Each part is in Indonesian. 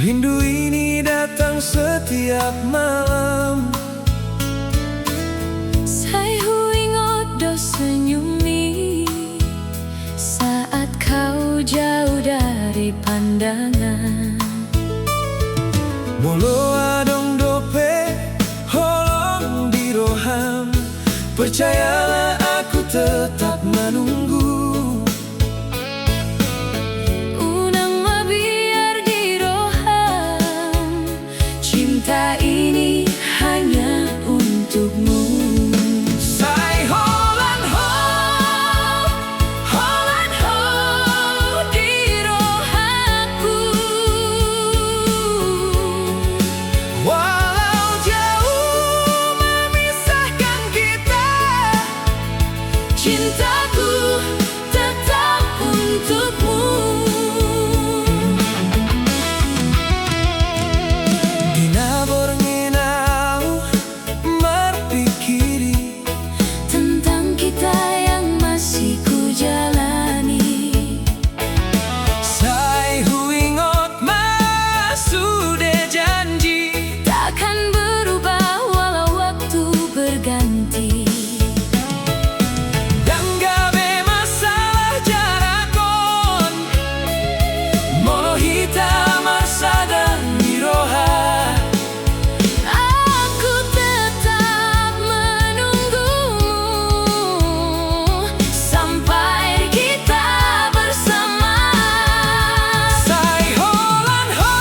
Rindu ini datang setiap malam. Saya ingat do senyumi saat kau jauh dari pandangan. Walau adong dope holong di roham, percayalah aku tetap menunggu. Unang mabiar di roham, cinta ini hanya untukmu. Say holan ho, Holan ho di rohaku. walau jauh memisahkan kita, Cintaku tetap untukmu. Ginabor nginau berpikiri Tentang kita yang masih ku jalani. say huingot mas sudah janji Takkan berubah walau waktu berganti. dan gabe masalah jarakon mono hitam arsadan di roha. Aku tetap menunggumu sampai kita bersama. Say holan ho,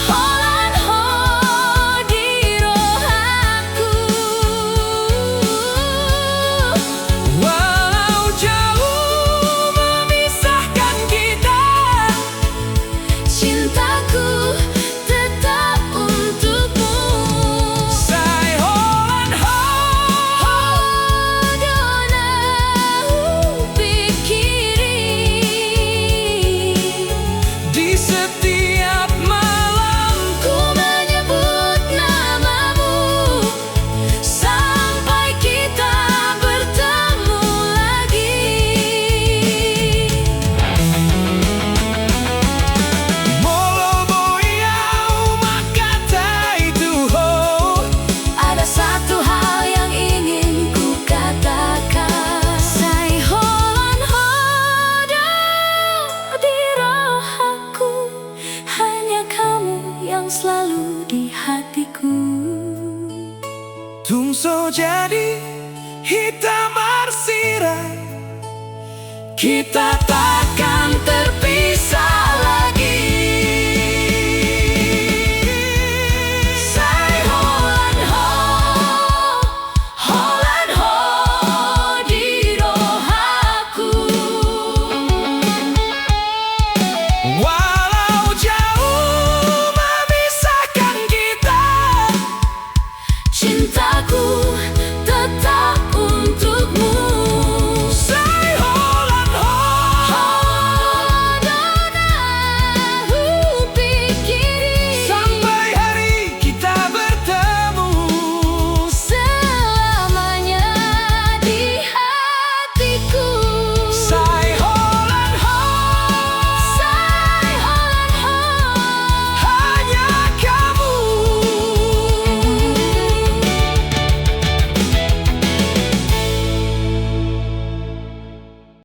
Holan ho di rohaku. walau jauh memisahkan kita, Cintaku tetap untukmu. say holan ho, Dona pikiri di setiap malam ku menyebut namamu sampai kita bertemu lagi. molo boyau makata itu ho. Ada satu hal yang ingin ku katakan. Say holan hodo di rohaku, hanya kamu yang selalu di hatiku. Tungso jadi hitam arsirai, kita takkan terpisah.